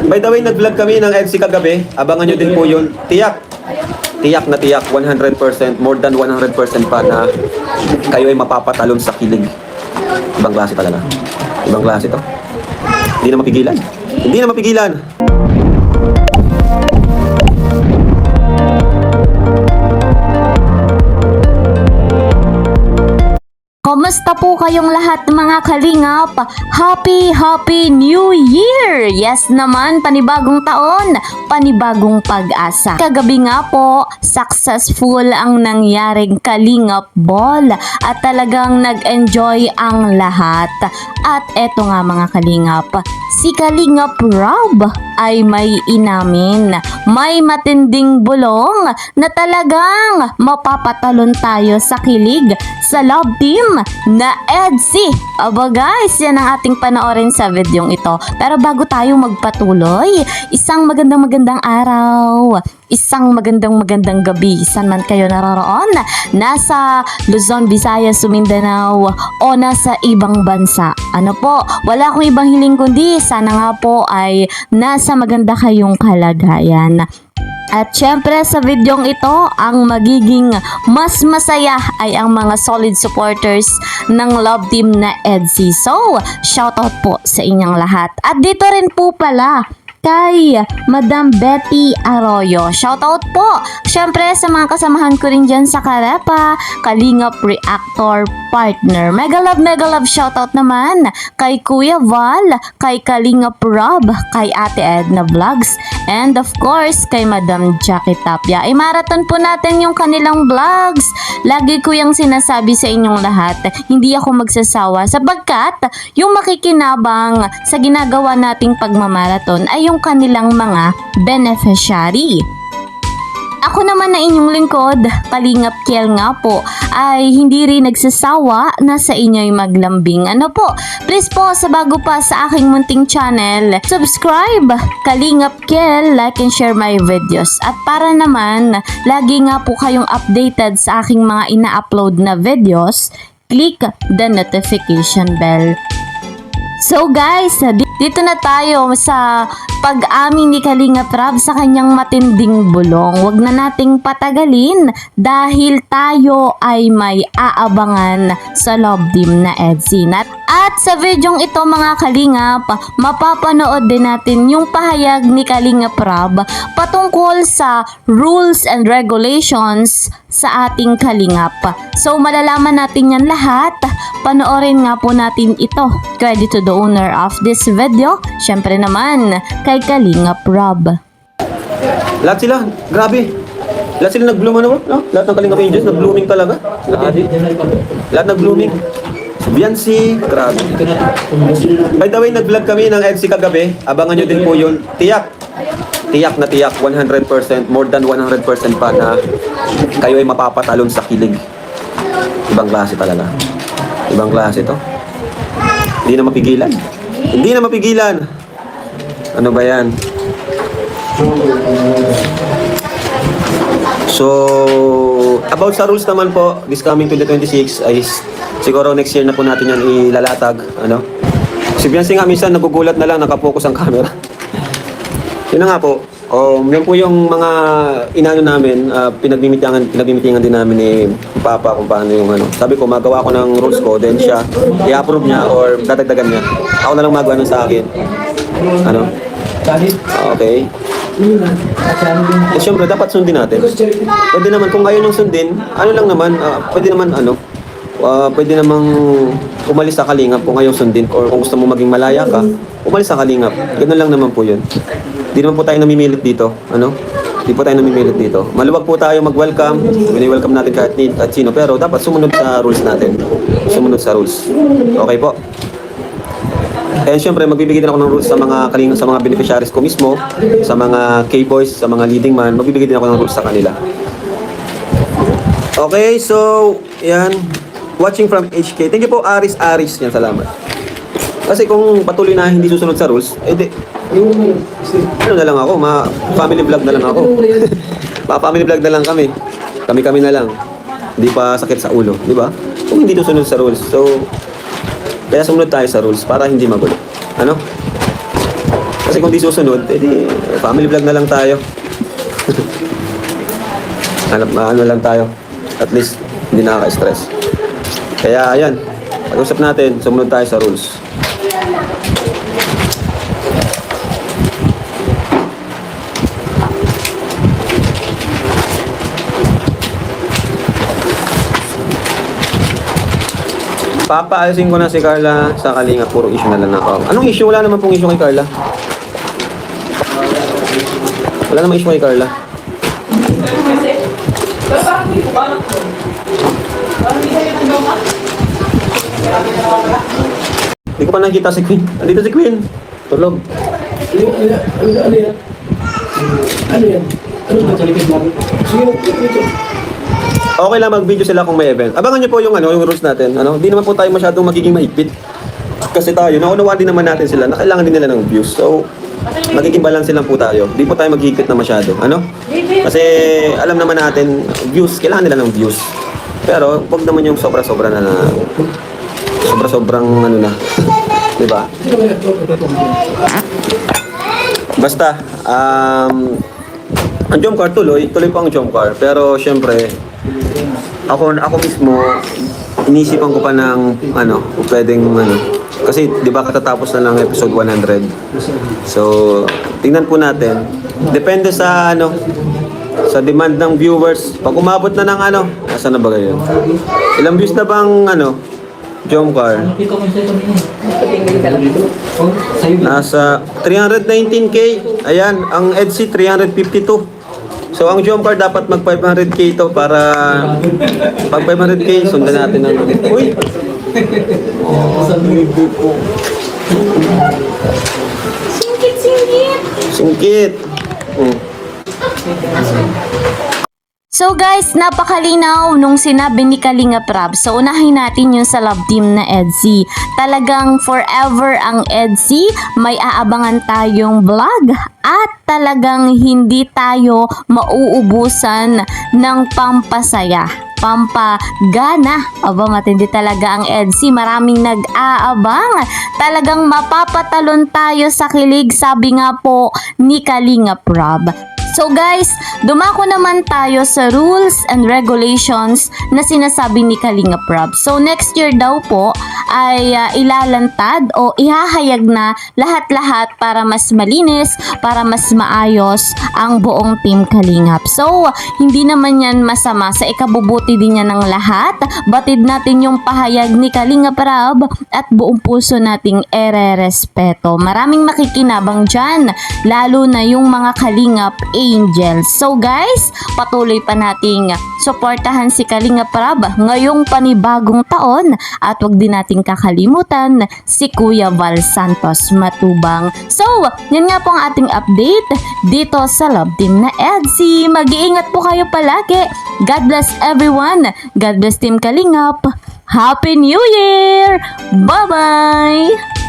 By the way, nag-vlog kami ng EDSI kagabi. Abangan nyo din po yun. Tiyak. Tiyak na tiyak. 100%. More than 100% pa na kayo ay mapapatalon sa kilig. Ibang klase talaga. Ibang klase to. Hindi na mapigilan. Hindi na mapigilan. Kumusta po kayong lahat mga kalingap? Happy New Year! Yes naman, panibagong taon, panibagong pag-asa. Kagabi nga po, successful ang nangyaring Kalingap Ball at talagang nag-enjoy ang lahat. At eto nga mga kalingap, si Kalingap Rob ay may inamin, may matinding bulong na talagang mapapatalon tayo sa kilig sa love team na EDSI. Aba guys, yan ang ating panoorin sa videong ito. Pero bago tayo magpatuloy, isang magandang araw, isang magandang gabi, saan man kayo naroroon, nasa Luzon, Visayas, Mindanao o nasa ibang bansa. Ano po, wala akong ibang hiling kundi sana nga po ay nasa maganda kayong kalagayan. At syempre sa videong ito, ang magiging mas masaya ay ang mga solid supporters ng love team na EDSI. So, shoutout po sa inyong lahat. At dito rin po pala kay Madam Betty Arroyo. Shoutout po! Syempre sa mga kasamahan ko rin dyan sa Karepa, Kalingap Reactor Partner. Mega love shoutout naman kay Kuya Val, kay Kalingap Rob, kay Ate Edna Vlogs, and of course kay Madam Jackie Tapia. I-marathon po natin yung kanilang vlogs. Lagi ko yung sinasabi sa inyong lahat, hindi ako magsasawa sapagkat yung makikinabang sa ginagawa nating pagmamarathon ay yung kanilang mga beneficiary. Ako naman na inyong lingkod, Kalingap Kiel nga po, ay hindi rin nagsasawa na sa inyo'y maglambing. Ano po, please po sa bago pa sa aking munting channel, subscribe Kalingap Kiel, like and share my videos. At para naman, lagi nga po kayong updated sa aking mga ina-upload na videos, click the notification bell. So guys, dito na tayo sa pag-amin ni Kalingap Rob sa kanyang matinding bulong. Huwag na nating patagalin dahil tayo ay may aabangan sa love team na EDSI. At sa videong ito mga kalingap, mapapanood din natin yung pahayag ni Kalingap Rob patungkol sa rules and regulations sa ating kalingap. So malalaman natin yan lahat. Panoorin nga po natin ito. Credit to the owner of this video. Syempre naman kay Kalingap Rob. Lahat sila, grabe. Lahat sila nag-bloom ano? No? Lahat ng Kalingap Angels nag-blooming talaga. Lahat nag-blooming. Biancy, grabe. By the way, nag-vlog kami ng EDSI kagabi. Abangan nyo din po yun. Tiyak. Tiyak na tiyak. 100%. More than 100% pa na kayo ay mapapatalon sa kilig. Ibang klase talaga. Ibang klase to. Hindi na mapigilan. Hindi na mapigilan. Ano ba yan? So, about sa rules naman po, this coming 2026 ay siguro next year na po natin yan ilalatag. Ano? Si Biancy nga minsan nagugulat na lang, nakapokus ang camera. Yun na nga po. Yun po yung mga inano namin, pinagmimitingan din namin ni Papa kung paano yung ano. Sabi ko, magawa ko ng rules ko, then siya, i-approve niya or dadagdagan niya. Ako na lang magawa nun sa akin. Ano? Okay. Eh, syempre, dapat sundin natin. Pwede naman, kung ayaw niyong sundin, ano lang naman, pwede naman ano, pwede namang umalis sa Kalingap kung ayaw sundin or kung gusto mo maging malaya ka, umalis sa Kalingap. Ganun lang naman po yun. Di naman po tayo namimilit dito. Ano? Di po tayo namimilit dito. Maluwag po tayo mag-welcome. Wini-welcome natin kahit sino. Pero dapat sumunod sa rules natin. Sumunod sa rules. Okay po? And syempre, magbibigay din ako ng rules sa mga Kalingap, sa mga beneficiaries ko mismo, sa mga K-boys, sa mga leading man. Magbibigay din ako ng rules sa kanila. Okay, so, yan. Watching from HK. Thank you po, Aris. Yan, salamat. Kasi kung patuloy na hindi susunod sa rules, edi, ano na lang ako, family vlog na lang ako. Family vlog na lang kami. Kami na lang. Hindi pa sakit sa ulo, di ba? Kung hindi susunod sa rules. So, kaya sumunod tayo sa rules para hindi magulo. Ano? Kasi kung di susunod, edi family vlog na lang tayo. Ano lang tayo. At least, hindi nakaka-stress. Kaya, ayan. Pag-usap natin, sumunod tayo sa rules. Papaalisin ko na si Carla sa Kalinga. Puro issue na lang ako. Anong issue? Wala naman pong issue kay Carla. Wala naman issue kay Carla. Hindi ko pa nakikita si Queen. Andito si Queen. Tulog. Ano yan? Ano ba sa likod namin? Sige, Okay lang mag-video sila kung may event. Abangan niyo po yung yung rules natin. Hindi naman po tayo masyadong magiging mahigpit. Kasi tayo, naunawaan din naman natin sila na kailangan din nila ng views. So, magiging balance lang po tayo. Di po tayo maghihigpit na masyado. Kasi alam naman natin, views, kailangan nila ng views. Pero, wag naman yung sobra-sobra na sobra-sobrang na. Di ba? Basta, ang jump car tuloy po ang jump car. Pero, syempre, ako mismo, inisipan ko pa ng, pwedeng, kasi, di ba, katatapos na lang episode 100. So, tingnan po natin. Depende sa, sa demand ng viewers. Pag umabot na ng, asan na ba ngayon? Ilang views na bang, jump car? Nakita ko siya kanina. Nasa 319k. Ayan, ang EDC 352. So, ang jump car dapat mag 500k to para pag 500k, sundan natin ng... Uy! Singkit! So guys, napakalinaw nung sinabi ni Kalinga Prab. So unahin natin yung sa love team na EDC. Talagang forever ang EDC. May aabangan tayong vlog at talagang hindi tayo mauubusan ng pampasaya, pampagana. Aba, matindi talaga ang EDC. Maraming nag-aabang. Talagang mapapatalon tayo sa kilig, sabi nga po ni Kalinga Prab. So guys, dumako naman tayo sa rules and regulations na sinasabi ni Kalinga Prab. So next year daw po ay ilalantad o ihahayag na lahat-lahat para mas malinis, para mas maayos ang buong team Kalingap. So hindi naman yan masama, sa ikabubuti din yan ng lahat. Batid natin yung pahayag ni Kalinga Prab at buong puso nating ere-respeto. Maraming makikinabang dyan, lalo na yung mga Kalingap Angels. So guys, patuloy pa nating suportahan si Kalinga Prab ngayong panibagong taon at wag din nating kakalimutan si Kuya Val Santos Matubang. So, yan nga po ang ating update dito sa Love Team na EDC. Mag-iingat po kayo palagi. God bless everyone. God bless Team Kalingap. Happy New Year! Bye-bye!